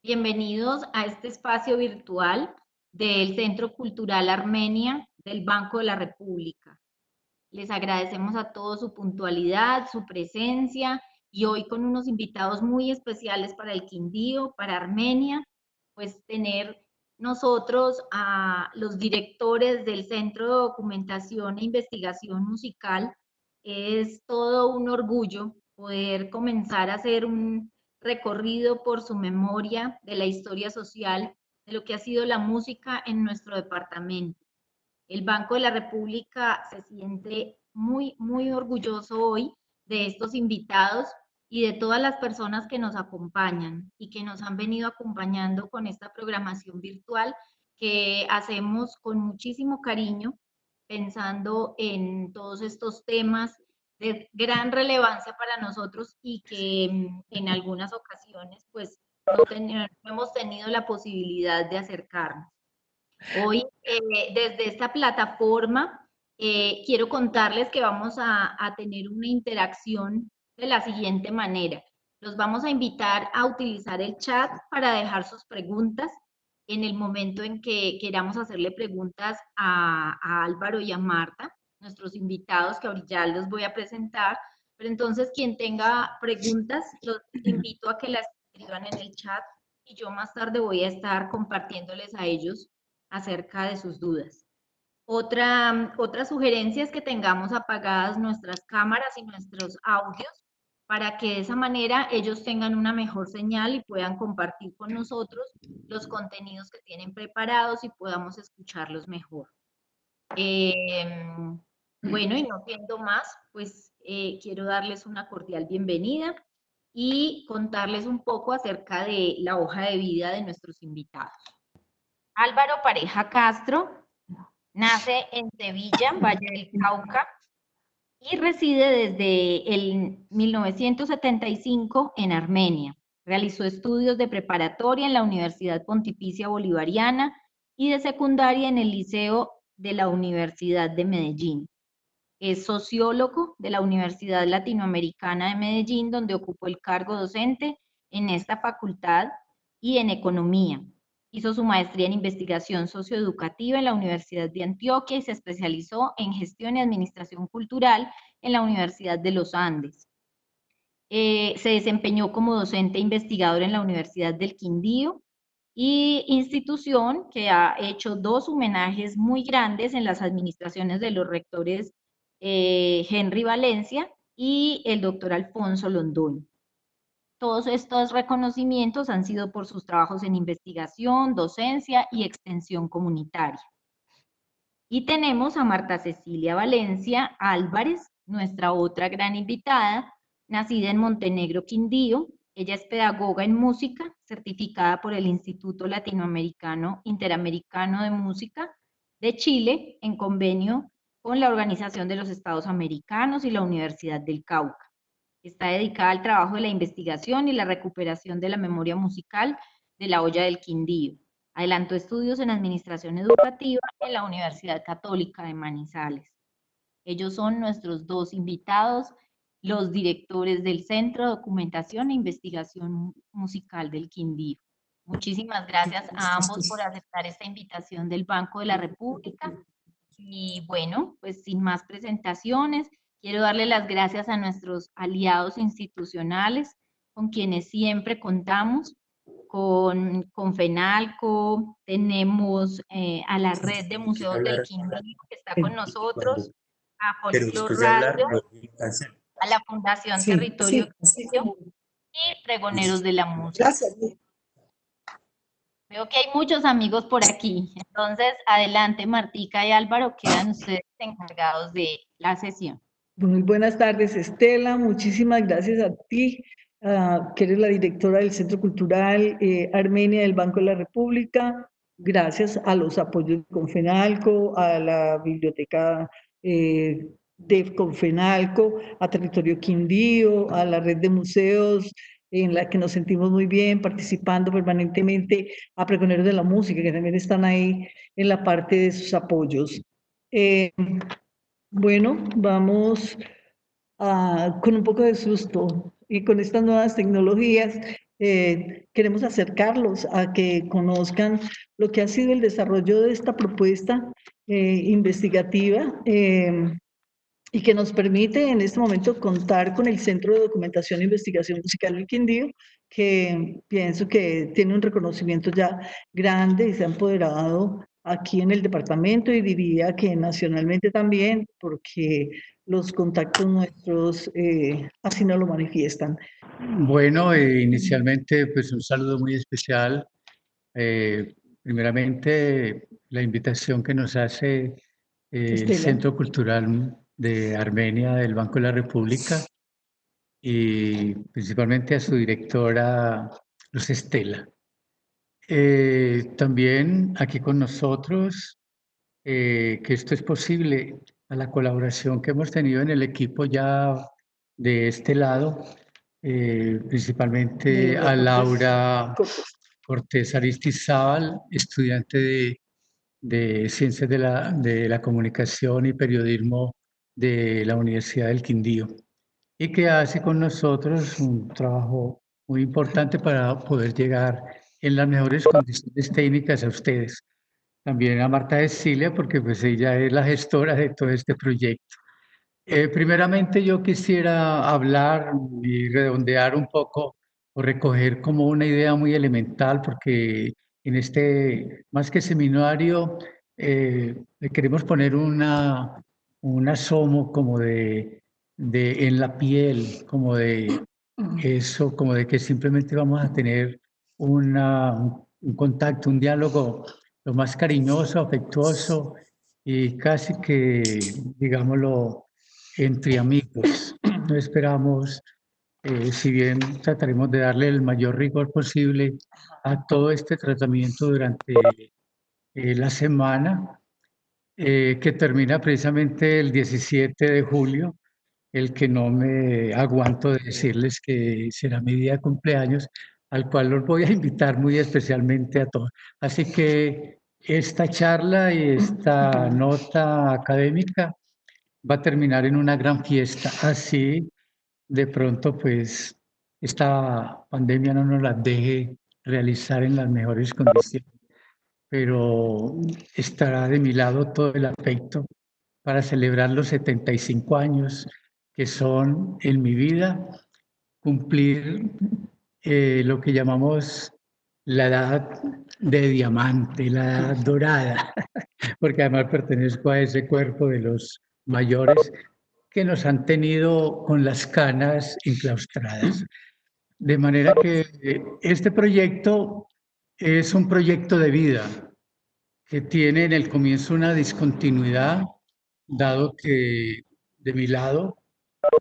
Bienvenidos a este espacio virtual del Centro Cultural Armenia del Banco de la República. Les agradecemos a todos su puntualidad, su presencia y hoy con unos invitados muy especiales para el Quindío, para Armenia, pues tener nosotros a los directores del Centro de Documentación e Investigación Musical. Es todo un orgullo poder comenzar a hacer un recorrido por su memoria de la historia social de lo que ha sido la música en nuestro departamento. El Banco de la República se siente muy orgulloso hoy de estos invitados y de todas las personas que nos acompañan y que nos han venido acompañando con esta programación virtual que hacemos con muchísimo cariño, pensando en todos estos temas de gran relevancia para nosotros y que en algunas ocasiones pues no hemos tenido la posibilidad de acercarnos. Hoy, desde esta plataforma, quiero contarles que vamos a tener una interacción de la siguiente manera. Los vamos a invitar a utilizar el chat para dejar sus preguntas en el momento en que queramos hacerle preguntas a Álvaro y a Marta, nuestros invitados que ahorita ya los voy a presentar. Pero entonces, quien tenga preguntas, los invito a que las escriban en el chat y yo más tarde voy a estar compartiéndoles a ellos acerca de sus dudas. Otra sugerencia es que tengamos apagadas nuestras cámaras y nuestros audios para que de esa manera ellos tengan una mejor señal y puedan compartir con nosotros los contenidos que tienen preparados y podamos escucharlos mejor. Bueno, y no siendo más, pues quiero darles una cordial bienvenida y contarles un poco acerca de la hoja de vida de nuestros invitados. Álvaro Pareja Castro nace en Sevilla, Valle del Cauca, y reside desde el 1975 en Armenia. Realizó estudios de preparatoria en la Universidad Pontificia Bolivariana y de secundaria en el Liceo de la Universidad de Medellín. Es sociólogo de la Universidad Latinoamericana de Medellín, donde ocupó el cargo docente en esta facultad, y en economía. Hizo su maestría en investigación socioeducativa en la Universidad de Antioquia y se especializó en gestión y administración cultural en la Universidad de los Andes. Se desempeñó como docente e investigador en la Universidad del Quindío, y institución que ha hecho dos homenajes muy grandes en las administraciones de los rectores Henry Valencia y el doctor Alfonso Londoño. Todos estos reconocimientos han sido por sus trabajos en investigación, docencia y extensión comunitaria. Y tenemos a Marta Cecilia Valencia Álvarez, nuestra otra gran invitada, nacida en Montenegro, Quindío. Ella es pedagoga en música, certificada por el Instituto Latinoamericano Interamericano de Música de Chile, en convenio con la Organización de los Estados Americanos y la Universidad del Cauca. Está dedicada al trabajo de la investigación y la recuperación de la memoria musical de la olla del Quindío. Adelantó estudios en administración educativa en la Universidad Católica de Manizales. Ellos son nuestros dos invitados, los directores del Centro de Documentación e Investigación Musical del Quindío. Muchísimas gracias a ambos por aceptar esta invitación del Banco de la República. Y bueno, pues sin más presentaciones, quiero darle las gracias a nuestros aliados institucionales con quienes siempre contamos, con FENALCO, tenemos a la Red de Museos del Quindío que está con nosotros, a Folklore Radio, a la Fundación Territorio Quindío y Pregoneros de la Música. Gracias. Veo que hay muchos amigos por aquí. Entonces, adelante, Martica y Álvaro, quedan ustedes encargados de la sesión. Muy buenas tardes, Estela. Muchísimas gracias a ti, que eres la directora del Centro Cultural Armenia del Banco de la República. Gracias a los apoyos de Confenalco, a la biblioteca de Confenalco, a Territorio Quindío, a la red de museos en la que nos sentimos muy bien participando permanentemente, a Pregoneros de la Música, que también están ahí en la parte de sus apoyos. Bueno, vamos con un poco de susto y con estas nuevas tecnologías. queremos acercarlos a que conozcan lo que ha sido el desarrollo de esta propuesta investigativa y que nos permite en este momento contar con el Centro de Documentación e Investigación Musical del Quindío, que pienso que tiene un reconocimiento ya grande y se ha empoderado aquí en el departamento y diría que nacionalmente también, porque los contactos nuestros así nos lo manifiestan. Bueno, inicialmente pues un saludo muy especial. Primeramente, la invitación que nos hace el Centro Cultural de Armenia del Banco de la República y principalmente a su directora, Luz Estela. También aquí con nosotros, que esto es posible a la colaboración que hemos tenido en el equipo ya de este lado, principalmente a Laura Cortés Aristizábal, estudiante de Ciencias de la Comunicación y Periodismo de la Universidad del Quindío, y que hace con nosotros un trabajo muy importante para poder llegar en las mejores condiciones técnicas a ustedes. También a Marta Cecilia, porque pues ella es la gestora de todo este proyecto. Primeramente yo quisiera hablar y redondear un poco o recoger como una idea muy elemental, porque en este, más que seminario, le queremos poner un asomo como de en la piel, como de eso, como de que simplemente vamos a tener un contacto, un diálogo lo más cariñoso, afectuoso y casi que, digámoslo, entre amigos. No esperamos, si bien trataremos de darle el mayor rigor posible a todo este tratamiento durante la semana, que termina precisamente el 17 de julio, el que no me aguanto de decirles que será mi día de cumpleaños, al cual los voy a invitar muy especialmente a todos. Así que esta charla y esta nota académica va a terminar en una gran fiesta. Así, de pronto, pues, esta pandemia no nos la deje realizar en las mejores condiciones, pero estará de mi lado todo el afecto para celebrar los 75 años que son en mi vida, cumplir lo que llamamos la edad de diamante, la edad dorada, porque además pertenezco a ese cuerpo de los mayores que nos han tenido con las canas enclaustradas. De manera que este proyecto es un proyecto de vida que tiene en el comienzo una discontinuidad, dado que de mi lado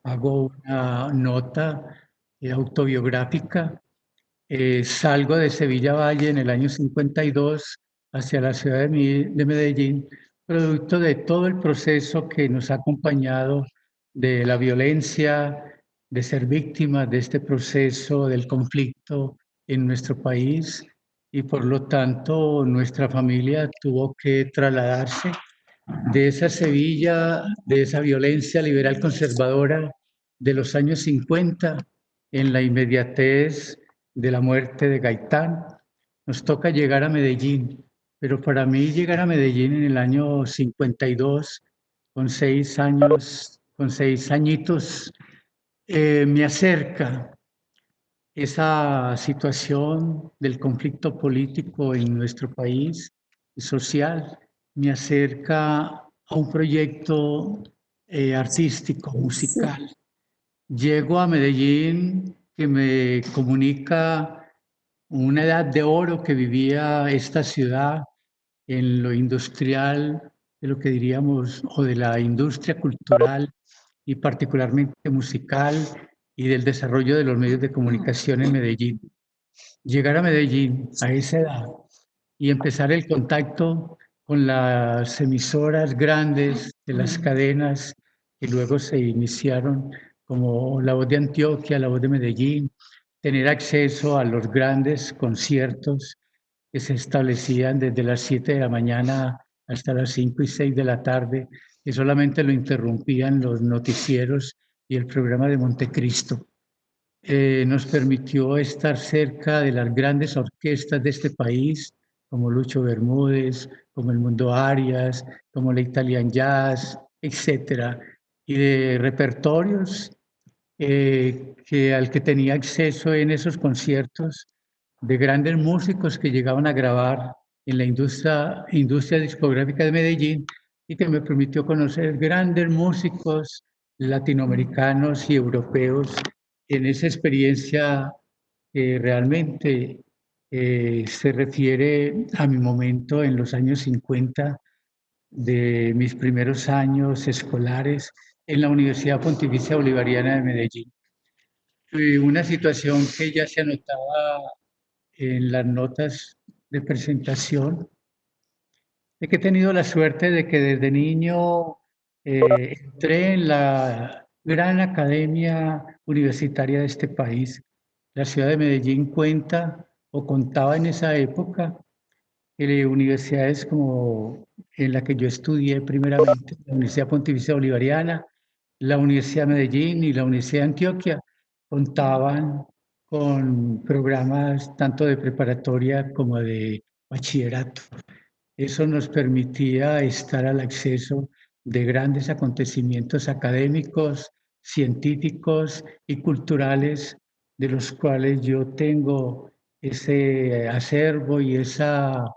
hago una nota autobiográfica. Salgo de Sevilla Valle en el año 52 hacia la ciudad de Medellín, producto de todo el proceso que nos ha acompañado de la violencia, de ser víctimas de este proceso del conflicto en nuestro país, y por lo tanto nuestra familia tuvo que trasladarse de esa Sevilla, de esa violencia liberal conservadora de los años 50, en la inmediatez de la muerte de Gaitán. Nos toca llegar a Medellín, pero para mí llegar a Medellín en el año 52, con 6 años, con 6 añitos, me acerca esa situación del conflicto político en nuestro país y social, me acerca a un proyecto artístico, musical. Llego a Medellín, que me comunica una edad de oro que vivía esta ciudad en lo industrial, de lo que diríamos, o de la industria cultural y particularmente musical y del desarrollo de los medios de comunicación en Medellín. Llegar a Medellín a esa edad y empezar el contacto con las emisoras grandes de las cadenas que luego se iniciaron como La Voz de Antioquia, La Voz de Medellín, tener acceso a los grandes conciertos que se establecían desde las 7 de la mañana hasta las 5 y 6 de la tarde, que solamente lo interrumpían los noticieros y el programa de Montecristo. nos permitió estar cerca de las grandes orquestas de este país, como Lucho Bermúdez, como el Mundo Arias, como la Italian Jazz, etcétera, y de repertorios al que tenía acceso en esos conciertos de grandes músicos que llegaban a grabar en la industria discográfica de Medellín y que me permitió conocer grandes músicos latinoamericanos y europeos en esa experiencia que realmente se refiere a mi momento en los años 50 de mis primeros años escolares en la Universidad Pontificia Bolivariana de Medellín. Una situación que ya se anotaba en las notas de presentación, de que he tenido la suerte de que desde niño entré en la gran academia universitaria de este país. La ciudad de Medellín cuenta o contaba en esa época universidades como en la que yo estudié primeramente, la Universidad Pontificia Bolivariana, la Universidad de Medellín y la Universidad de Antioquia, contaban con programas tanto de preparatoria como de bachillerato. Eso nos permitía estar al acceso de grandes acontecimientos académicos, científicos y culturales, de los cuales yo tengo ese acervo y esa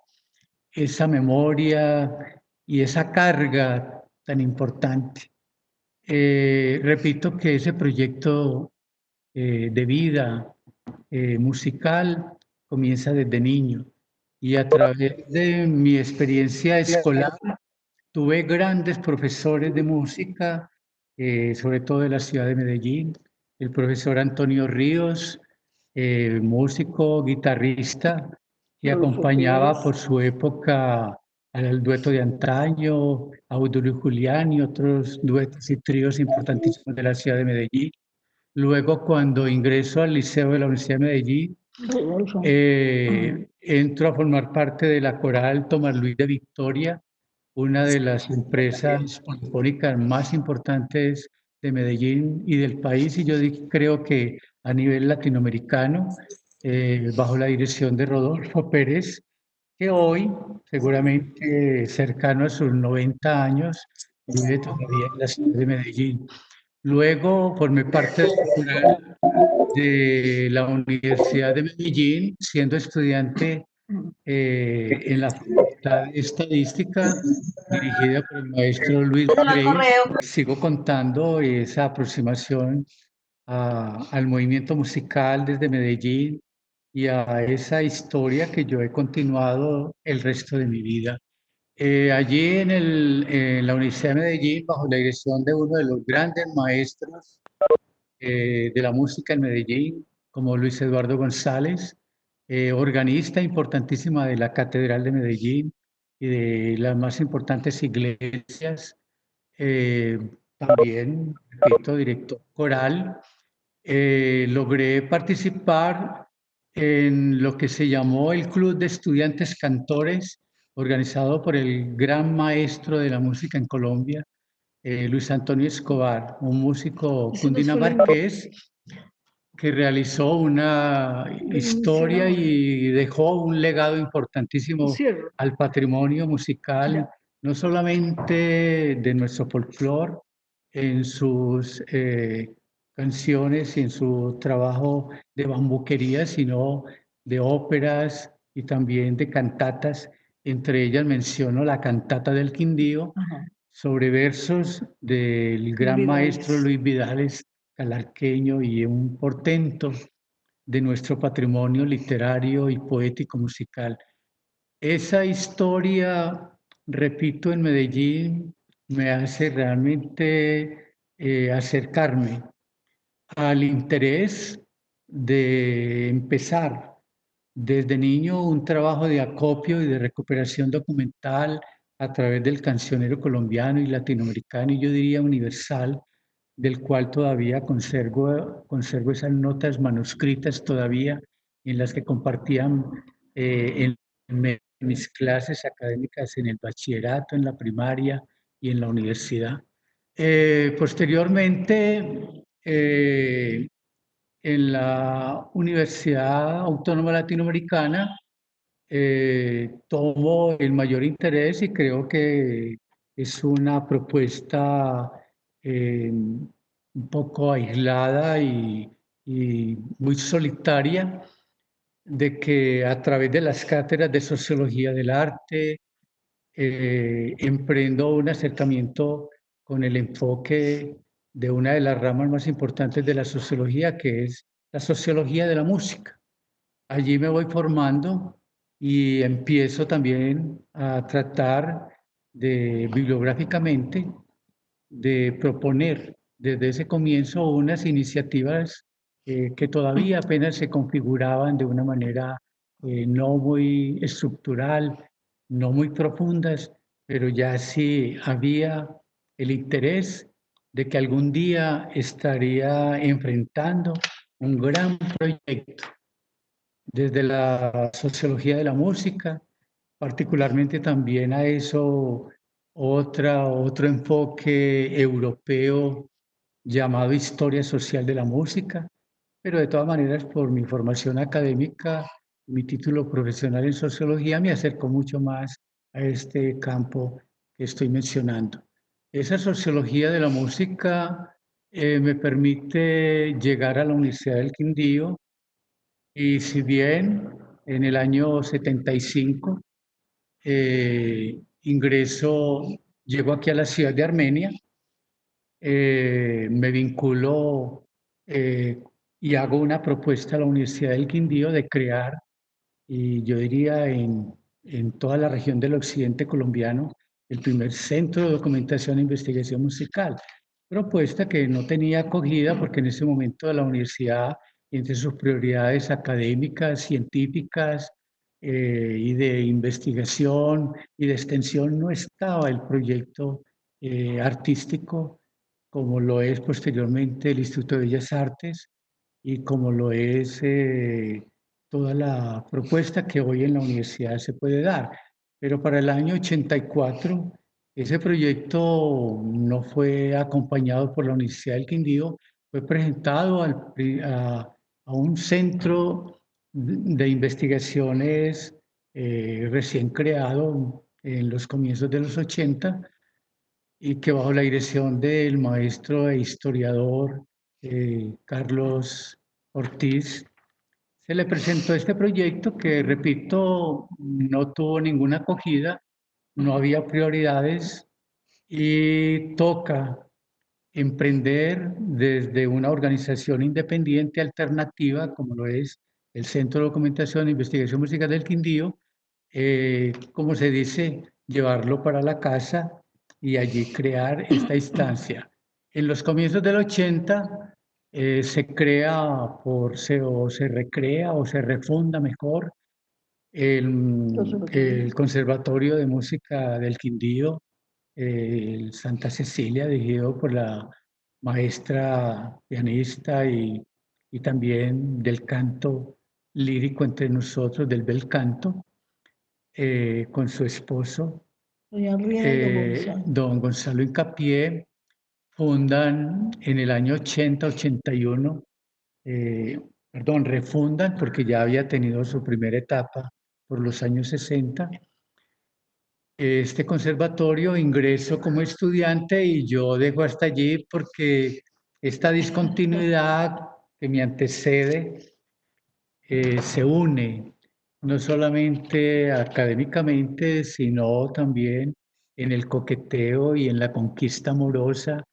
memoria y esa carga tan importante. Repito que ese proyecto de vida musical comienza desde niño y a través de mi experiencia escolar tuve grandes profesores de música, sobre todo de la ciudad de Medellín, el profesor Antonio Ríos, músico, guitarrista, que acompañaba por su época al dueto de antaño, a Audulio Julián y otros duetos y tríos importantísimos de la ciudad de Medellín. Luego, cuando ingreso al Liceo de la Universidad de Medellín, entro a formar parte de la coral Tomás Luis de Victoria, una de las empresas polifónicas más importantes de Medellín y del país, y yo creo que a nivel latinoamericano, bajo la dirección de Rodolfo Pérez, que hoy, seguramente cercano a sus 90 años, vive todavía en la ciudad de Medellín. Luego formé parte de la coral de la Universidad de Medellín, siendo estudiante en la Facultad de Estadística, dirigida por el maestro Luis Grace. Sigo contando esa aproximación al movimiento musical desde Medellín y a esa historia que yo he continuado el resto de mi vida. Allí en la Universidad de Medellín, bajo la dirección de uno de los grandes maestros de la música en Medellín, como Luis Eduardo González, organista importantísima de la Catedral de Medellín y de las más importantes iglesias. También, repito, director coral. Logré participar en lo que se llamó el Club de Estudiantes Cantores, organizado por el gran maestro de la música en Colombia, Luis Antonio Escobar, un músico cundinamarqués que realizó una historia y dejó un legado importantísimo al patrimonio musical, no solamente de nuestro folclore, en sus canciones y en su trabajo de bambuquería, sino de óperas y también de cantatas. Entre ellas menciono la cantata del Quindío, sobre versos del gran maestro Luis Vidales, calarqueño y un portento de nuestro patrimonio literario y poético musical. Esa historia, repito, en Medellín me hace realmente acercarme al interés de empezar desde niño un trabajo de acopio y de recuperación documental a través del cancionero colombiano y latinoamericano, y yo diría universal, del cual todavía conservo esas notas manuscritas todavía en las que compartían en mis clases académicas en el bachillerato, en la primaria y en la universidad. Posteriormente, en la Universidad Autónoma Latinoamericana tomo el mayor interés y creo que es una propuesta un poco aislada y muy solitaria, de que a través de las cátedras de sociología del arte emprendo un acercamiento con el enfoque de una de las ramas más importantes de la sociología, que es la sociología de la música. Allí me voy formando y empiezo también a tratar de bibliográficamente de proponer desde ese comienzo unas iniciativas que todavía apenas se configuraban de una manera no muy estructural, no muy profundas, pero ya sí había el interés de que algún día estaría enfrentando un gran proyecto desde la sociología de la música, particularmente también a eso otro enfoque europeo llamado historia social de la música, pero de todas maneras por mi formación académica, mi título profesional en sociología me acercó mucho más a este campo que estoy mencionando. Esa sociología de la música me permite llegar a la Universidad del Quindío y si bien en el año 75 llego aquí a la ciudad de Armenia, me vinculo y hago una propuesta a la Universidad del Quindío de crear, y yo diría en toda la región del occidente colombiano, el primer centro de documentación e investigación musical. Propuesta que no tenía acogida porque en ese momento la universidad, entre sus prioridades académicas, científicas y de investigación y de extensión, no estaba el proyecto artístico como lo es posteriormente el Instituto de Bellas Artes y como lo es toda la propuesta que hoy en la universidad se puede dar. Pero para el año 84, ese proyecto no fue acompañado por la Universidad del Quindío, fue presentado a un centro de investigaciones recién creado en los comienzos de los 80 y que bajo la dirección del maestro e historiador Carlos Ortiz, se le presentó este proyecto que, repito, no tuvo ninguna acogida, no había prioridades y toca emprender desde una organización independiente alternativa, como lo es el Centro de Documentación e Investigación Musical del Quindío, como se dice, llevarlo para la casa y allí crear esta instancia. En los comienzos del 80 se crea o se recrea o se refunda mejor el Conservatorio de Música del Quindío, el Santa Cecilia, dirigido por la maestra pianista y también del canto lírico entre nosotros, del bel canto, con su esposo, don Gonzalo Incapié, fundan en el año 80, 81, refundan porque ya había tenido su primera etapa por los años 60. Este conservatorio ingreso como estudiante y yo dejo hasta allí porque esta discontinuidad que me antecede se une no solamente académicamente, sino también en el coqueteo y en la conquista amorosa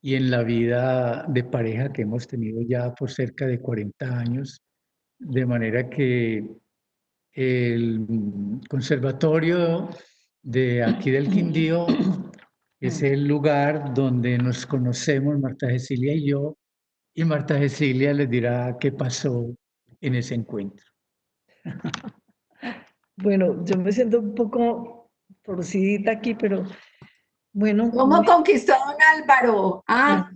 y en la vida de pareja que hemos tenido ya por cerca de 40 años. De manera que el conservatorio de aquí del Quindío es el lugar donde nos conocemos Marta Cecilia y yo, y Marta Cecilia les dirá qué pasó en ese encuentro. Bueno, yo me siento un poco torcidita aquí, pero bueno. ¿Cómo conquistó don Álvaro? Ah.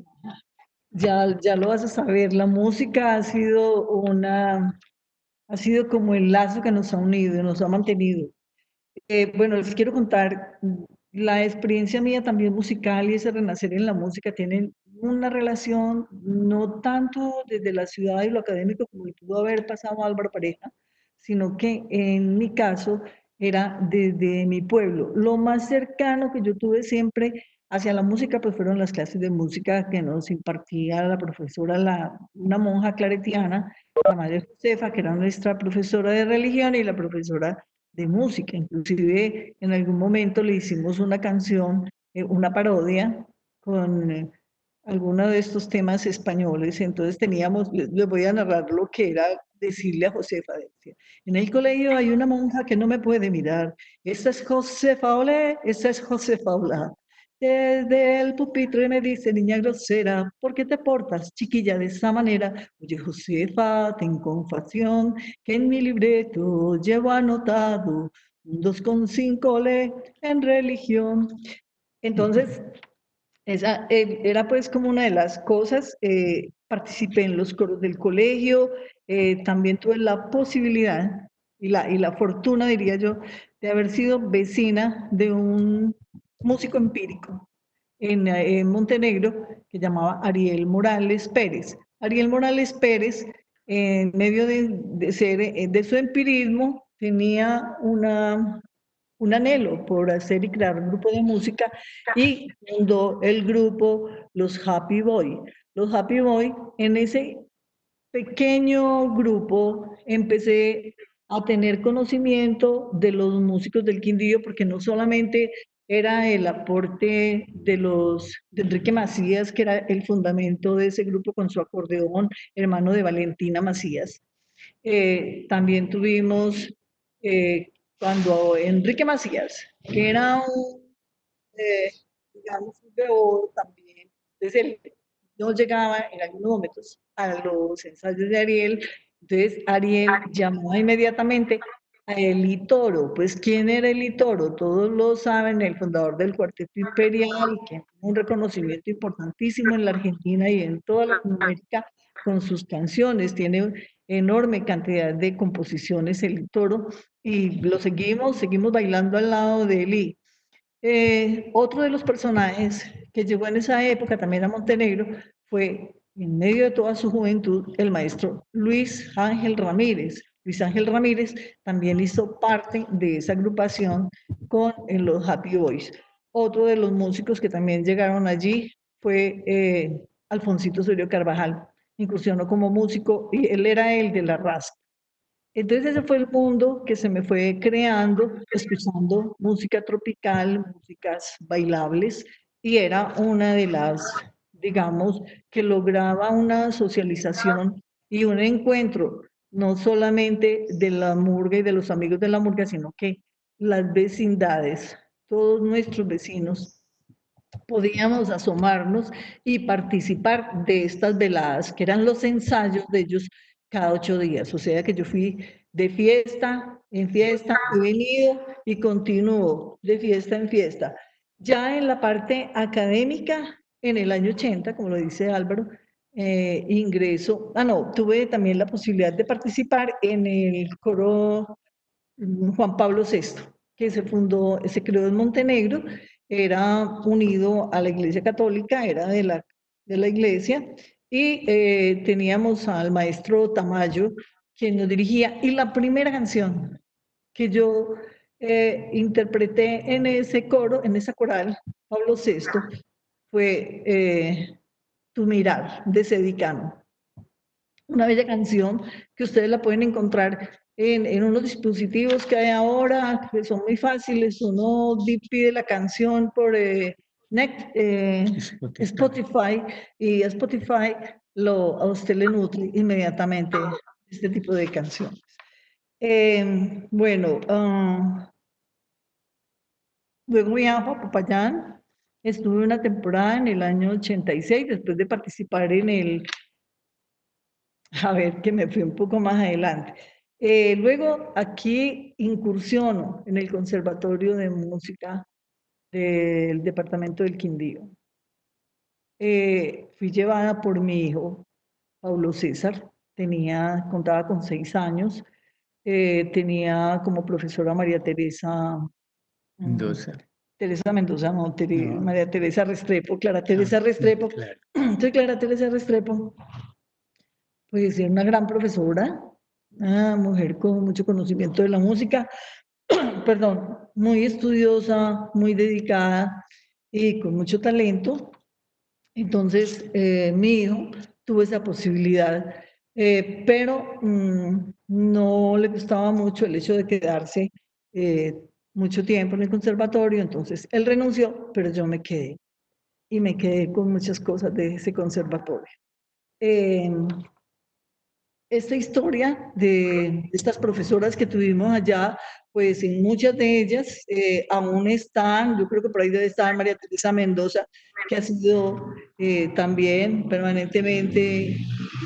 Ya lo vas a saber. La música ha sido como el lazo que nos ha unido, nos ha mantenido. Bueno, les quiero contar la experiencia mía también musical y ese renacer en la música tienen una relación no tanto desde la ciudad y lo académico como le pudo haber pasado a Álvaro Pareja, sino que en mi caso era desde mi pueblo. Lo más cercano que yo tuve siempre hacia la música pues fueron las clases de música que nos impartía la profesora, una monja claretiana, la Madre Josefa, que era nuestra profesora de religión y la profesora de música. Inclusive en algún momento le hicimos una canción, una parodia con alguno de estos temas españoles. Entonces teníamos, les voy a narrar lo que era decirle a Josefa. Decía, en el colegio hay una monja que no me puede mirar. Esta es Josefa Olé, esta es Josefa Olá. Desde el pupitre me dice, niña grosera, ¿por qué te portas, chiquilla, de esa manera? Oye, Josefa, ten compasión, que en mi libreto llevo anotado un 2,5 le en religión. Entonces, esa era pues como una de las cosas. Participé en los coros del colegio, también tuve la posibilidad y la fortuna, diría yo, de haber sido vecina de un músico empírico en Montenegro que llamaba Ariel Morales Pérez. Ariel Morales Pérez, en medio de su empirismo, tenía un anhelo por hacer y crear un grupo de música y fundó el grupo Los Happy Boy. Los Happy Boy, en ese pequeño grupo empecé a tener conocimiento de los músicos del Quindío, porque no solamente era el aporte de Enrique Macías, que era el fundamento de ese grupo con su acordeón, hermano de Valentina Macías. También tuvimos cuando Enrique Macías, que era eh, digamos, un veedor también, entonces él no llegaba en algunos momentos a los ensayos de Ariel, entonces Ariel llamó inmediatamente a Eli Toro. Pues ¿quién era Eli Toro? Todos lo saben, el fundador del Cuarteto Imperial, que tiene un reconocimiento importantísimo en la Argentina y en toda Latinoamérica con sus canciones, tiene enorme cantidad de composiciones Eli Toro, y lo seguimos bailando al lado de Eli. Otro de los personajes que llegó en esa época también a Montenegro fue, en medio de toda su juventud, el maestro Luis Ángel Ramírez. Luis Ángel Ramírez también hizo parte de esa agrupación con los Happy Boys. Otro de los músicos que también llegaron allí fue Alfonsito Osorio Carvajal. Incursionó como músico y él era el de la raza. Entonces ese fue el mundo que se me fue creando, escuchando música tropical, músicas bailables, y era una de las, digamos, que lograba una socialización y un encuentro, no solamente de la murga y de los amigos de la murga, sino que las vecindades, todos nuestros vecinos, podíamos asomarnos y participar de estas veladas, que eran los ensayos de ellos cada 8 días. O sea que yo fui de fiesta en fiesta, he venido y continúo de fiesta en fiesta. Ya en la parte académica, en el año 80, como lo dice Álvaro, tuve también la posibilidad de participar en el coro Juan Pablo VI, que se creó en Montenegro, era unido a la Iglesia Católica, era de la Iglesia, y teníamos al maestro Tamayo, quien nos dirigía, y la primera canción que yo interpreté en ese coro, en esa coral, Pablo VI, fue Tu mirar, de Sedicano. Una bella canción que ustedes la pueden encontrar en unos dispositivos que hay ahora, que son muy fáciles. Uno pide la canción por Spotify, y Spotify a usted le nutre inmediatamente este tipo de canciones. Bueno, luego viajo a Popayán. Estuve una temporada en el año 86, después de participar a ver, que me fui un poco más adelante. Luego aquí incursiono en el Conservatorio de Música del Departamento del Quindío. Fui llevada por mi hijo, Paulo César, contaba con 6 años, tenía como profesora María Teresa Mendoza. Teresa Mendoza, no, No. María Teresa Restrepo, Clara Teresa Ah, Restrepo. claro. Entonces, Clara Teresa Restrepo, pues era una gran profesora, una mujer con mucho conocimiento de la música, perdón, muy estudiosa, muy dedicada y con mucho talento. Entonces, mi hijo tuvo esa posibilidad, pero no le gustaba mucho el hecho de quedarse mucho tiempo en el conservatorio, entonces él renunció, pero yo me quedé y me quedé con muchas cosas de ese conservatorio. Esta historia de estas profesoras que tuvimos allá, pues en muchas de ellas aún están, yo creo que por ahí debe estar María Teresa Mendoza, que ha sido también permanentemente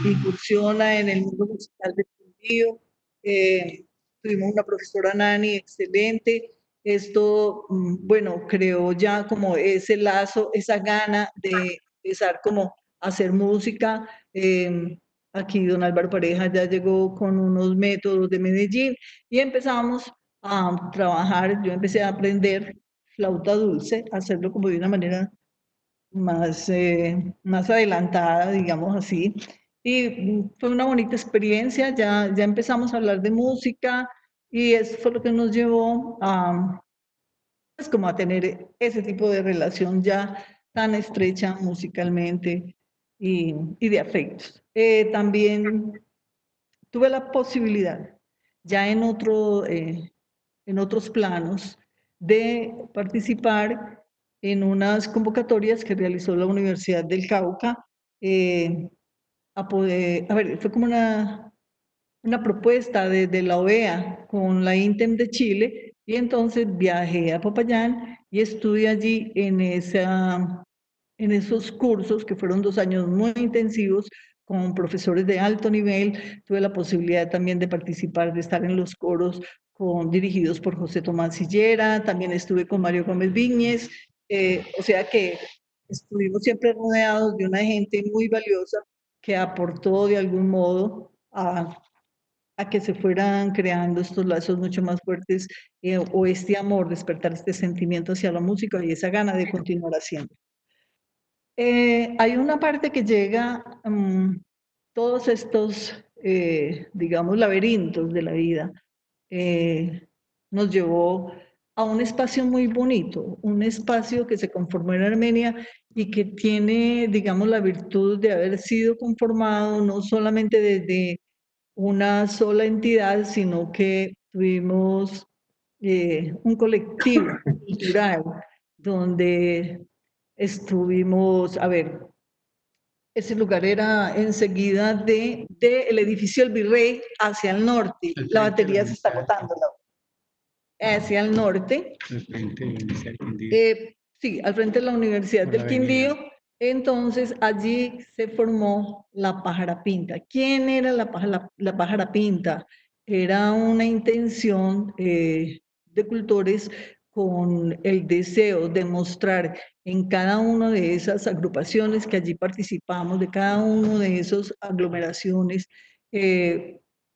incursiona en el mundo musical del Quindío. Tuvimos una profesora Nani excelente. Esto, bueno, creó ya como ese lazo, esa gana de empezar como a hacer música. Aquí don Álvaro Pareja ya llegó con unos métodos de Medellín y empezamos a trabajar. Yo empecé a aprender flauta dulce, a hacerlo como de una manera más adelantada, digamos así. Y fue una bonita experiencia, ya empezamos a hablar de música y eso fue lo que nos llevó a, pues como a tener ese tipo de relación ya tan estrecha musicalmente y de afectos. También tuve la posibilidad, ya en otros planos, de participar en unas convocatorias que realizó la Universidad del Cauca, a ver, fue como una propuesta de la OEA con la INTEM de Chile, y entonces viajé a Popayán y estuve allí en esos cursos, que fueron 2 años muy intensivos, con profesores de alto nivel. Tuve la posibilidad también de participar, de estar en los coros dirigidos por José Tomás Sillera, también estuve con Mario Gómez Viñez, o sea que estuvimos siempre rodeados de una gente muy valiosa que aportó de algún modo a que se fueran creando estos lazos mucho más fuertes, o este amor, despertar este sentimiento hacia la música y esa gana de continuar haciendo. Hay una parte que llega, todos estos, digamos, laberintos de la vida, nos llevó a un espacio muy bonito, un espacio que se conformó en Armenia y que tiene, digamos, la virtud de haber sido conformado no solamente desde una sola entidad, sino que tuvimos un colectivo cultural donde estuvimos, a ver, ese lugar era enseguida del edificio El Virrey hacia el norte. La batería se está botando, hacia el norte. Al frente de la Universidad del Quindío. Sí, al frente de la Universidad Por del la avenida. Quindío. Entonces allí se formó la Pájara Pinta. ¿Quién era la Pájara Pinta? Era una intención de cultores con el deseo de mostrar en cada una de esas agrupaciones que allí participamos, de cada uno de esas aglomeraciones,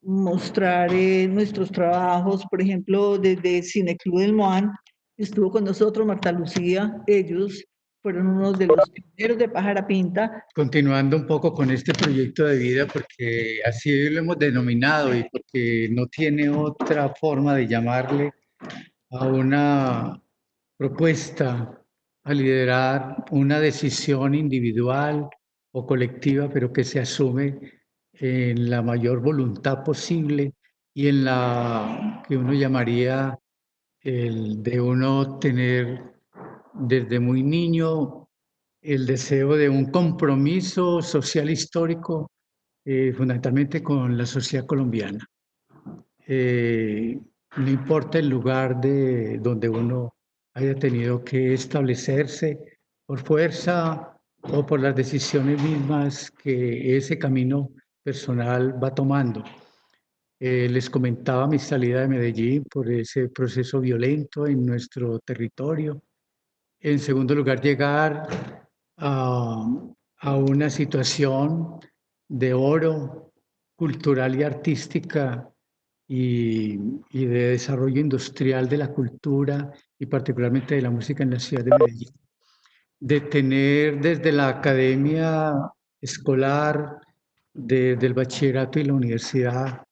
mostrar nuestros trabajos. Por ejemplo, desde Cineclub del Moán estuvo con nosotros Marta Lucía. Ellos fueron uno de los pioneros de Pájara Pinta. Continuando un poco con este proyecto de vida, porque así lo hemos denominado y porque no tiene otra forma de llamarle a una propuesta a liderar una decisión individual o colectiva, pero que se asume en la mayor voluntad posible y en la que uno llamaría el de uno tener desde muy niño el deseo de un compromiso social histórico, fundamentalmente con la sociedad colombiana. No importa el lugar donde uno haya tenido que establecerse por fuerza o por las decisiones mismas que ese camino personal va tomando. Les comentaba mi salida de Medellín por ese proceso violento en nuestro territorio. En segundo lugar, llegar a una situación de oro cultural y artística y de desarrollo industrial de la cultura y particularmente de la música en la ciudad de Medellín. De tener desde la academia escolar, desde el bachillerato y la universidad,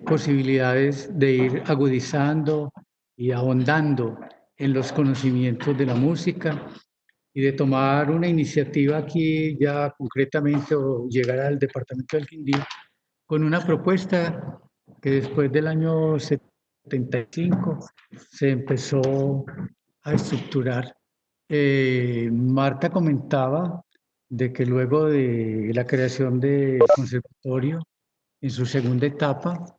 posibilidades de ir agudizando y ahondando en los conocimientos de la música y de tomar una iniciativa aquí ya concretamente o llegar al departamento del Quindío con una propuesta que después del año 75 se empezó a estructurar. Marta comentaba de que luego de la creación del conservatorio, en su segunda etapa,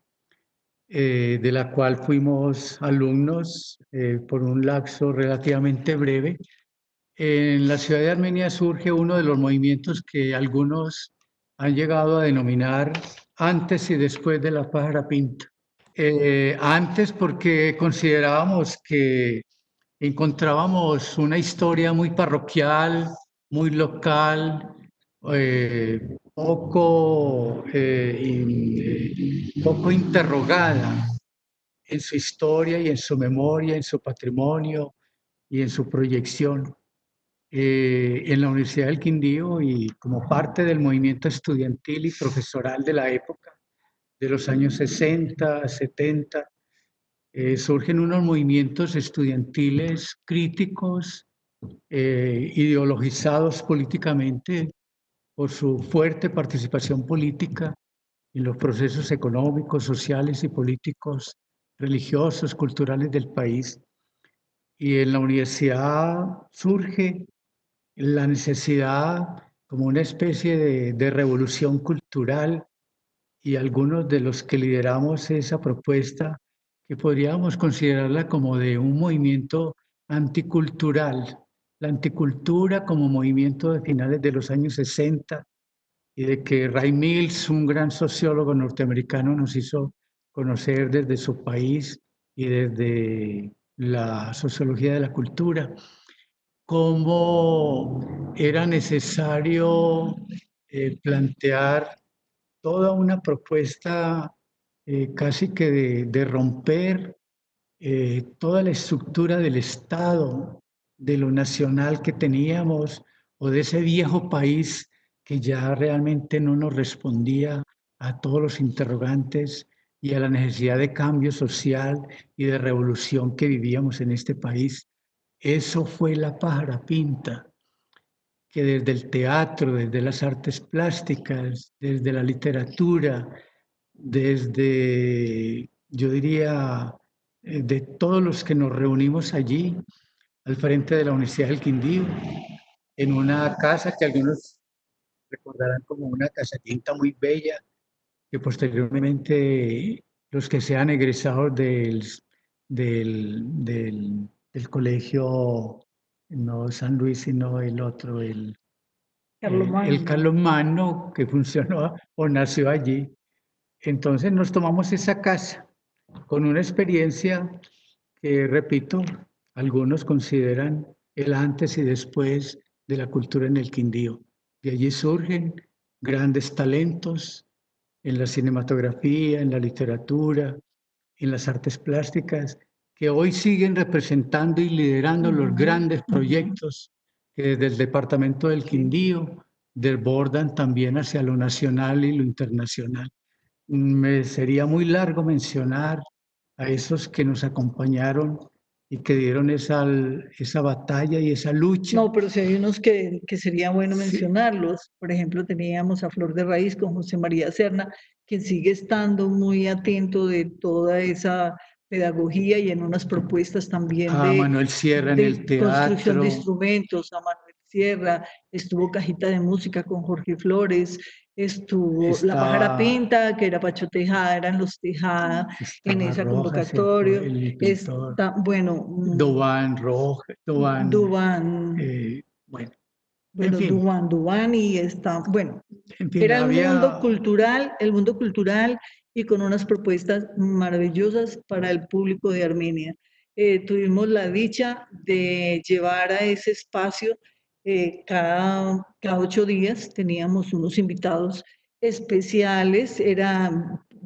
de la cual fuimos alumnos por un lapso relativamente breve, en la ciudad de Armenia surge uno de los movimientos que algunos han llegado a denominar antes y después de la pájara pinta. Antes porque considerábamos que encontrábamos una historia muy parroquial, muy local, poco interrogada en su historia y en su memoria, en su patrimonio y en su proyección. En la Universidad del Quindío y como parte del movimiento estudiantil y profesoral de la época, de los años 60, 70, surgen unos movimientos estudiantiles críticos, ideologizados políticamente por su fuerte participación política en los procesos económicos, sociales y políticos, religiosos, culturales del país. Y en la universidad surge la necesidad como una especie de revolución cultural y algunos de los que lideramos esa propuesta, que podríamos considerarla como de un movimiento anticultural, la anticultura como movimiento de finales de los años 60 y de que Ray Mills, un gran sociólogo norteamericano, nos hizo conocer desde su país y desde la sociología de la cultura, cómo era necesario plantear toda una propuesta casi que de romper toda la estructura del Estado, de lo nacional que teníamos, o de ese viejo país que ya realmente no nos respondía a todos los interrogantes y a la necesidad de cambio social y de revolución que vivíamos en este país. Eso fue la pájara pinta, que desde el teatro, desde las artes plásticas, desde la literatura, desde, yo diría, de todos los que nos reunimos allí, al frente de la Universidad del Quindío, en una casa que algunos recordarán como una casa quinta muy bella, que posteriormente los que sean egresados del colegio, no San Luis, sino el otro, el Carlomagno, que funcionó o nació allí. Entonces nos tomamos esa casa con una experiencia que, repito, algunos consideran el antes y después de la cultura en el Quindío. De allí surgen grandes talentos en la cinematografía, en la literatura, en las artes plásticas, que hoy siguen representando y liderando los grandes proyectos que desde el departamento del Quindío desbordan también hacia lo nacional y lo internacional. Me sería muy largo mencionar a esos que nos acompañaron y que dieron esa batalla y esa lucha. No, pero sí hay unos que sería bueno mencionarlos. Por ejemplo, teníamos a Flor de Raíz con José María Serna, quien sigue estando muy atento de toda esa pedagogía y en unas propuestas también a Manuel Sierra en el teatro, construcción de instrumentos, a Manuel Sierra, estuvo Cajita de Música con Jorge Flores, estuvo La Pájara Pinta, que era Pacho Tejada, eran los Tejada en esa convocatoria. Está, bueno, Dubán Rojas, Dubán, bueno, en fin. Dubán y está, bueno, en fin, era el mundo cultural y con unas propuestas maravillosas para el público de Armenia. Tuvimos la dicha de llevar a ese espacio cada 8 días, teníamos unos invitados especiales,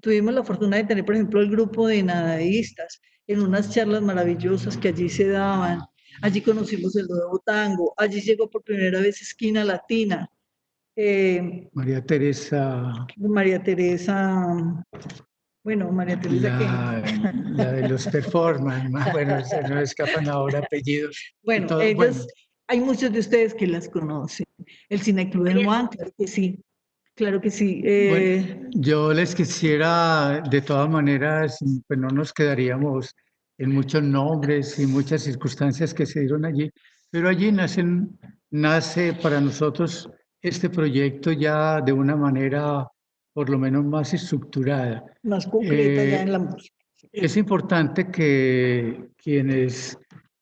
tuvimos la fortuna de tener, por ejemplo, el grupo de nadaístas, en unas charlas maravillosas que allí se daban. Allí conocimos el nuevo tango, allí llegó por primera vez Esquina Latina. María Teresa, María Teresa, bueno, María Teresa que... la de los performance, bueno, se nos escapan ahora apellidos. y Bueno, todo, ellas, bueno, hay muchos de ustedes que las conocen. El Cineclub del Moan, claro que sí. Claro que sí. bueno, yo les quisiera, de todas maneras, pues no nos quedaríamos en muchos nombres y muchas circunstancias que se dieron allí, pero allí nace para nosotros este proyecto ya de una manera por lo menos más estructurada. Más concreta ya en la música. Es importante que quienes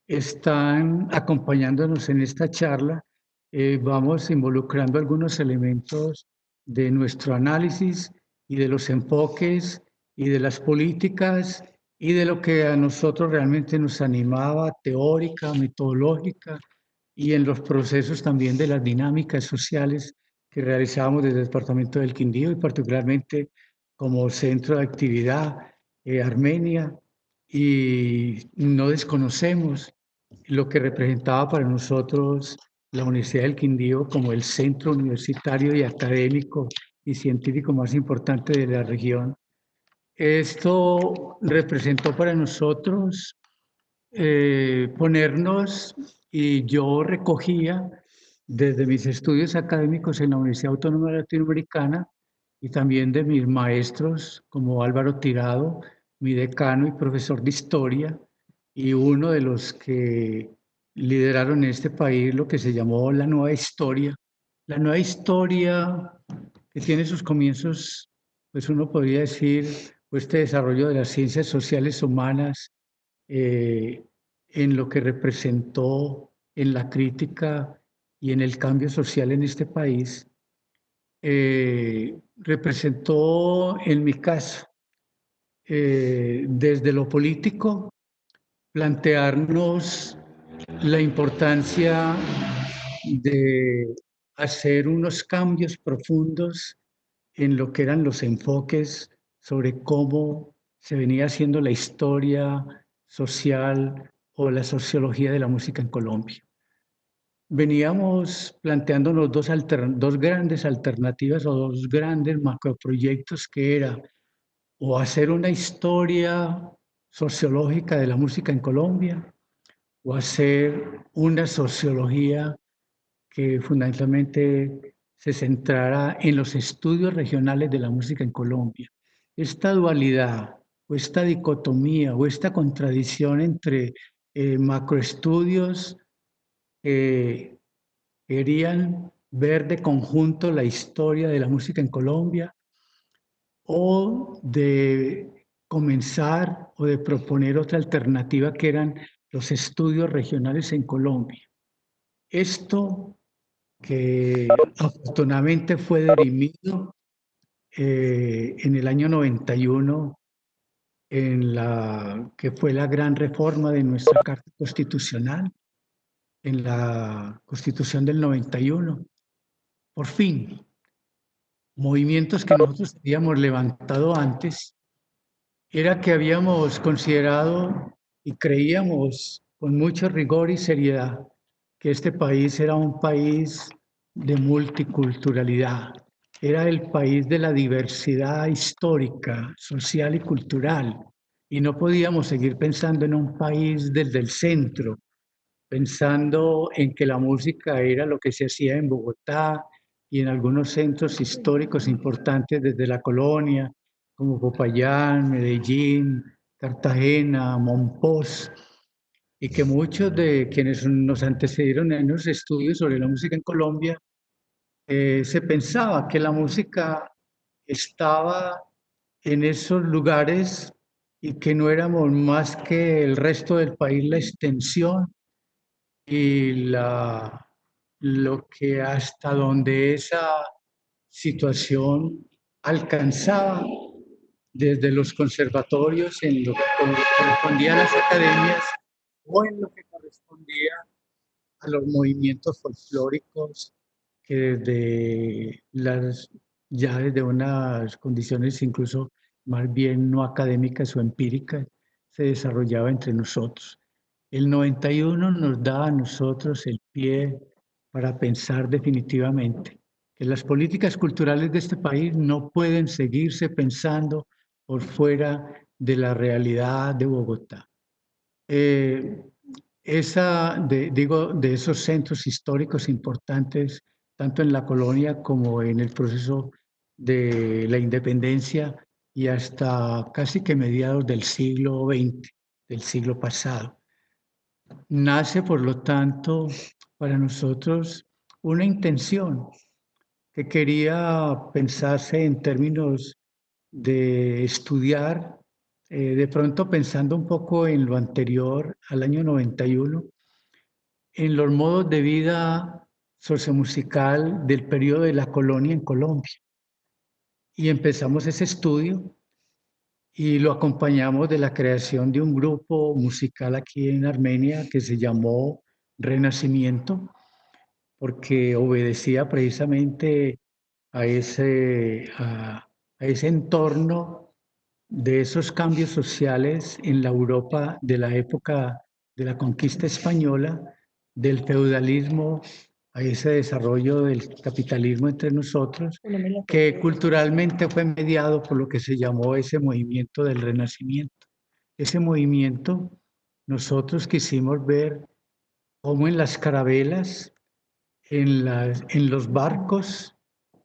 están acompañándonos en esta charla vamos involucrando algunos elementos de nuestro análisis y de los enfoques y de las políticas y de lo que a nosotros realmente nos animaba, teórica, metodológica, y en los procesos también de las dinámicas sociales que realizábamos desde el Departamento del Quindío y particularmente como centro de actividad Armenia, y no desconocemos lo que representaba para nosotros la Universidad del Quindío como el centro universitario y académico y científico más importante de la región. Esto representó para nosotros ponernos, y yo recogía desde mis estudios académicos en la Universidad Autónoma Latinoamericana y también de mis maestros como Álvaro Tirado, mi decano y profesor de historia, y uno de los que lideraron en este país lo que se llamó la nueva historia. La nueva historia que tiene sus comienzos, pues uno podría decir, pues este desarrollo de las ciencias sociales humanas en lo que representó en la crítica y en el cambio social en este país, representó en mi caso, desde lo político, plantearnos la importancia de hacer unos cambios profundos en lo que eran los enfoques sobre cómo se venía haciendo la historia social o la sociología de la música en Colombia. Veníamos planteándonos dos grandes alternativas o dos grandes macroproyectos que era o hacer una historia sociológica de la música en Colombia o hacer una sociología que fundamentalmente se centrará en los estudios regionales de la música en Colombia. Esta dualidad o esta dicotomía o esta contradicción entre macroestudios que querían ver de conjunto la historia de la música en Colombia o de comenzar o de proponer otra alternativa que eran los estudios regionales en Colombia. Esto que afortunadamente fue dirimido en el año 91 en la que fue la gran reforma de nuestra Carta Constitucional, en la Constitución del 91. Por fin, movimientos que nosotros habíamos levantado antes, era que habíamos considerado y creíamos con mucho rigor y seriedad que este país era un país de multiculturalidad, era el país de la diversidad histórica, social y cultural, y no podíamos seguir pensando en un país desde el centro, pensando en que la música era lo que se hacía en Bogotá y en algunos centros históricos importantes desde la colonia, como Popayán, Medellín, Cartagena, Monpós, y que muchos de quienes nos antecedieron en los estudios sobre la música en Colombia, se pensaba que la música estaba en esos lugares y que no éramos más que el resto del país la extensión y lo que hasta donde esa situación alcanzaba desde los conservatorios en lo que correspondía a las academias o en lo que correspondía a los movimientos folclóricos que ya desde unas condiciones incluso más bien no académicas o empíricas se desarrollaba entre nosotros. El 91 nos da a nosotros el pie para pensar definitivamente que las políticas culturales de este país no pueden seguirse pensando por fuera de la realidad de Bogotá. De esos centros históricos importantes, tanto en la colonia como en el proceso de la independencia y hasta casi que mediados del siglo XX, del siglo pasado. Nace, por lo tanto, para nosotros una intención que quería pensarse en términos de estudiar, de pronto pensando un poco en lo anterior al año 91, en los modos de vida sociomusical del periodo de la colonia en Colombia. Y empezamos ese estudio y lo acompañamos de la creación de un grupo musical aquí en Armenia que se llamó Renacimiento, porque obedecía precisamente a ese entorno de esos cambios sociales en la Europa de la época de la conquista española, del feudalismo a ese desarrollo del capitalismo entre nosotros, que culturalmente fue mediado por lo que se llamó ese movimiento del Renacimiento. Ese movimiento nosotros quisimos ver cómo en las carabelas, en los barcos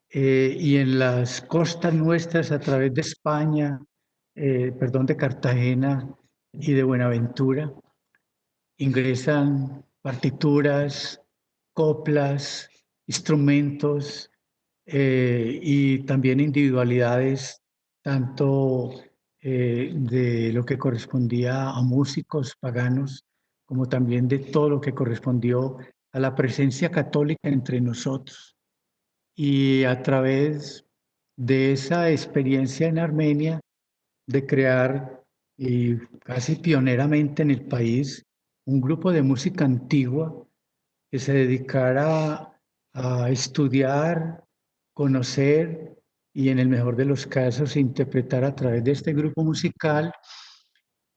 y en las costas nuestras a través de España, de Cartagena y de Buenaventura, ingresan partituras, coplas, instrumentos y también individualidades, tanto de lo que correspondía a músicos paganos, como también de todo lo que correspondió a la presencia católica entre nosotros. Y a través de esa experiencia en Armenia, de crear, y casi pioneramente en el país, un grupo de música antigua que se dedicara a estudiar, conocer y, en el mejor de los casos, interpretar a través de este grupo musical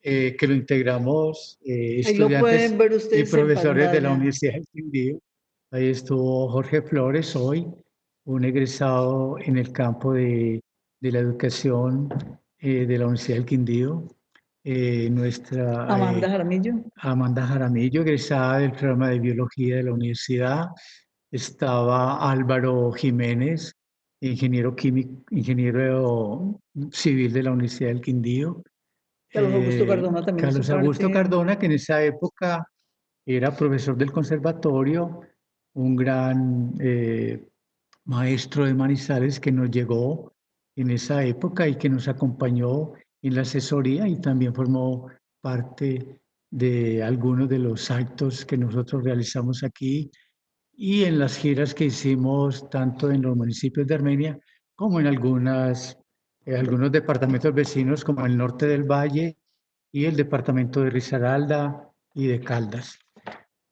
que lo integramos estudiantes y profesores de la Universidad del Quindío. Ahí estuvo Jorge Flores, hoy un egresado en el campo de la educación de la Universidad del Quindío. Nuestra Amanda Jaramillo. Amanda Jaramillo, egresada del programa de biología de la universidad. Estaba Álvaro Jiménez, ingeniero químico, ingeniero civil de la Universidad del Quindío. Carlos Augusto Cardona también. Carlos Augusto Cardona, que en esa época era profesor del conservatorio, un gran maestro de Manizales que nos llegó en esa época y que nos acompañó en la asesoría y también formó parte de algunos de los actos que nosotros realizamos aquí y en las giras que hicimos tanto en los municipios de Armenia como en algunos departamentos vecinos como el norte del Valle y el departamento de Risaralda y de Caldas.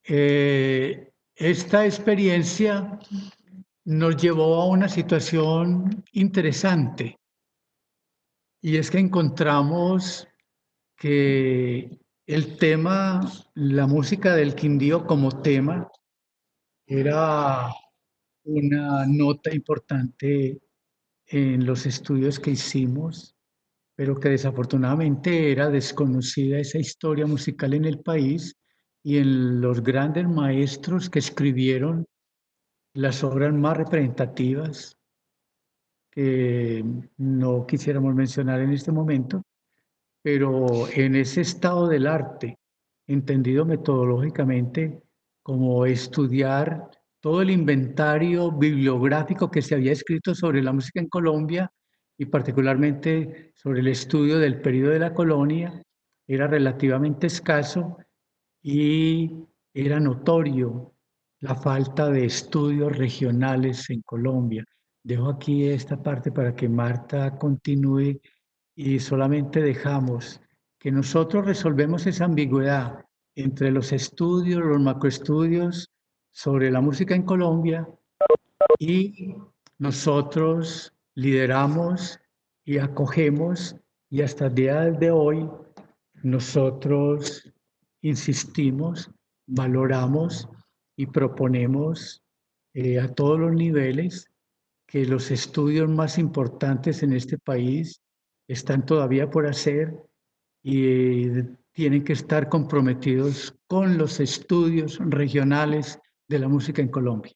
Esta experiencia nos llevó a una situación interesante y es que encontramos que el tema, la música del Quindío como tema, era una nota importante en los estudios que hicimos, pero que desafortunadamente era desconocida esa historia musical en el país y en los grandes maestros que escribieron las obras más representativas que no quisiéramos mencionar en este momento, pero en ese estado del arte, entendido metodológicamente como estudiar todo el inventario bibliográfico que se había escrito sobre la música en Colombia y particularmente sobre el estudio del periodo de la colonia, era relativamente escaso y era notorio la falta de estudios regionales en Colombia. Dejo aquí esta parte para que Marta continúe y solamente dejamos que nosotros resolvemos esa ambigüedad entre los estudios, los macroestudios sobre la música en Colombia y nosotros lideramos y acogemos y hasta el día de hoy nosotros insistimos, valoramos y proponemos a todos los niveles que los estudios más importantes en este país están todavía por hacer y tienen que estar comprometidos con los estudios regionales de la música en Colombia.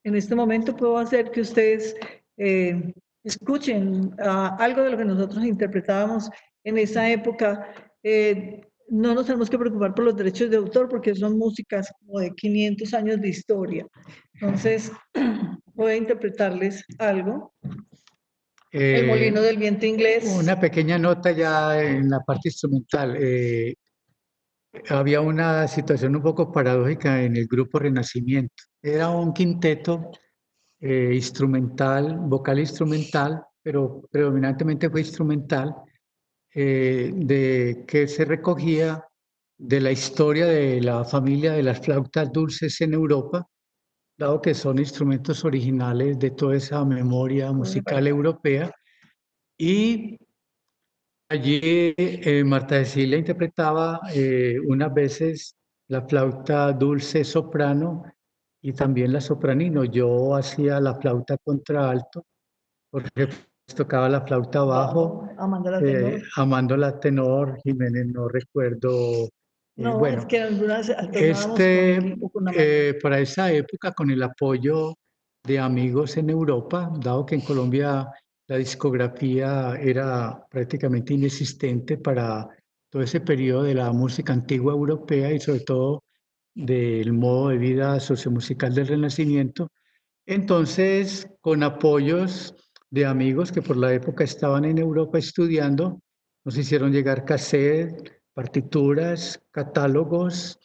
En este momento puedo hacer que ustedes escuchen algo de lo que nosotros interpretábamos en esa época. No nos tenemos que preocupar por los derechos de autor porque son músicas como de 500 años de historia. Entonces, voy a interpretarles algo. El molino del viento inglés. Una pequeña nota ya en la parte instrumental. Había una situación un poco paradójica en el grupo Renacimiento. Era un quinteto instrumental, vocal instrumental, pero predominantemente fue instrumental, de que se recogía de la historia de la familia de las flautas dulces en Europa, dado que son instrumentos originales de toda esa memoria musical europea. Y allí Marta Cecilia interpretaba unas veces la flauta dulce soprano y también la sopranino. Yo hacía la flauta contralto, porque tocaba la flauta bajo, Amando la tenor, Jiménez no recuerdo. No, bueno, es que algunas para esa época, con el apoyo de amigos en Europa, dado que en Colombia la discografía era prácticamente inexistente para todo ese periodo de la música antigua europea y sobre todo del modo de vida sociomusical del Renacimiento. Entonces, con apoyos de amigos que por la época estaban en Europa estudiando, nos hicieron llegar cassettes, partituras, catálogos,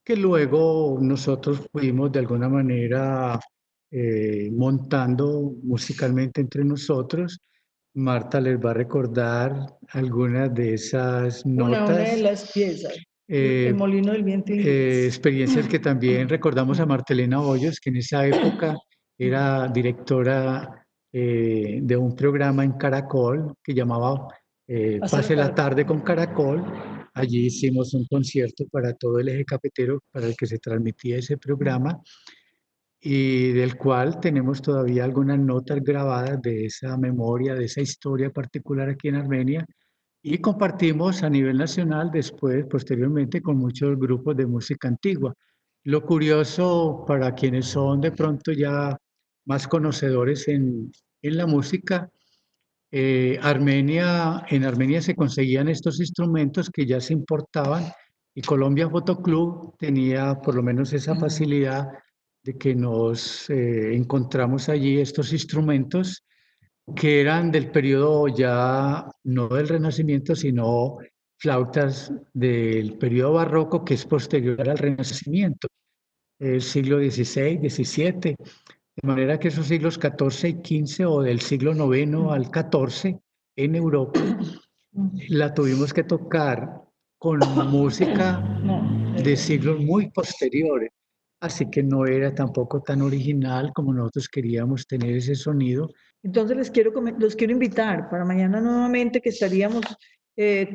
que luego nosotros fuimos de alguna manera montando musicalmente entre nosotros. Marta les va a recordar algunas de esas notas. Una de las piezas. El molino del viento inglés. Experiencias que también recordamos a Martelena Hoyos, que en esa época era directora de un programa en Caracol que llamaba Pase la tarde con Caracol. Allí hicimos un concierto para todo el eje cafetero para el que se transmitía ese programa y del cual tenemos todavía algunas notas grabadas de esa memoria, de esa historia particular aquí en Armenia. Y compartimos a nivel nacional después, posteriormente, con muchos grupos de música antigua. Lo curioso para quienes son de pronto ya más conocedores en la música, en Armenia se conseguían estos instrumentos que ya se importaban y Colombia Photo Club tenía por lo menos esa facilidad de que nos encontramos allí estos instrumentos que eran del periodo ya no del Renacimiento, sino flautas del periodo barroco que es posterior al Renacimiento, el siglo XVI, XVII. De manera que esos siglos XIV y XV o del siglo IX al XIV en Europa la tuvimos que tocar con música de siglos muy posteriores. Así que no era tampoco tan original como nosotros queríamos tener ese sonido. Entonces los quiero invitar para mañana nuevamente que estaríamos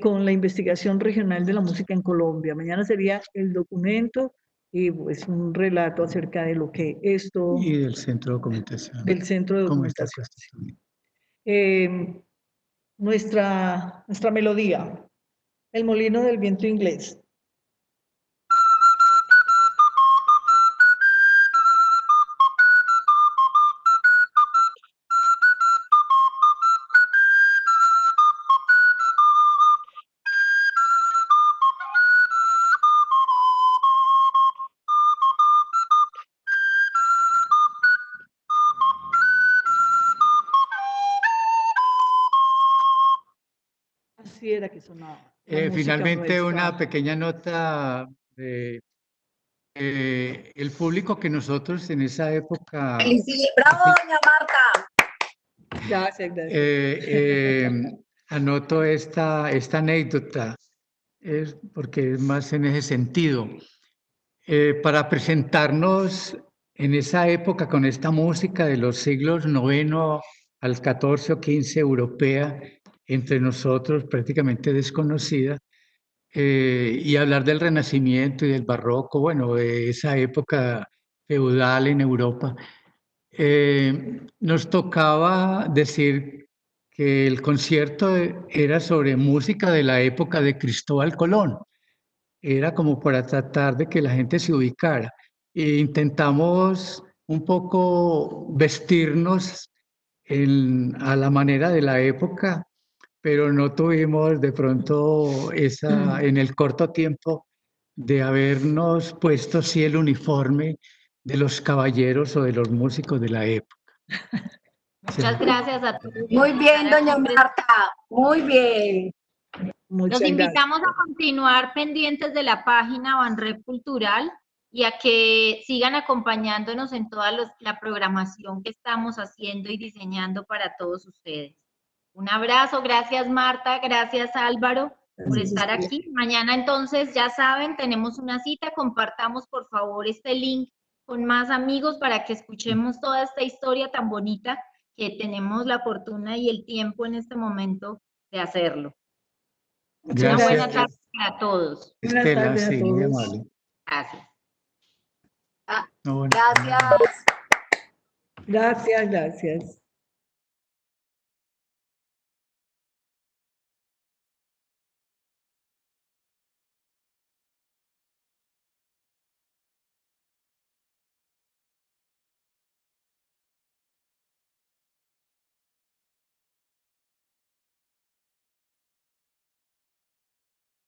con la investigación regional de la música en Colombia. Mañana sería el documento y pues un relato acerca de lo que esto... Y del centro de documentación. Del centro de documentación. Nuestra melodía, el molino del viento inglés. Así era que sonaba. Finalmente, una pequeña nota de el público que nosotros en esa época... ¡Bravo, doña Marta! Gracias, gracias. Anoto esta anécdota, porque es más en ese sentido. Para presentarnos en esa época con esta música de los siglos IX al XIV o XV europea, entre nosotros prácticamente desconocida, y hablar del Renacimiento y del Barroco, bueno, de esa época feudal en Europa. Nos tocaba decir que el concierto era sobre música de la época de Cristóbal Colón. Era como para tratar de que la gente se ubicara. E intentamos un poco vestirnos a la manera de la época, pero no tuvimos de pronto en el corto tiempo de habernos puesto sí el uniforme de los caballeros o de los músicos de la época. Muchas gracias a todos. Muy bien, doña Marta. Muy bien. Muchas Los gracias. invitamos a continuar pendientes de la página Banrep Cultural y a que sigan acompañándonos en toda la programación que estamos haciendo y diseñando para todos ustedes. Un abrazo, gracias Marta, gracias Álvaro por estar aquí. Mañana entonces, ya saben, tenemos una cita, compartamos por favor este link con más amigos para que escuchemos toda esta historia tan bonita que tenemos la fortuna y el tiempo en este momento de hacerlo. Muchas Una buena gracias. tarde para todos. Buenas Estela, tardes a sí, muy todos. amable. Gracias. No, bueno. Gracias. Gracias, gracias.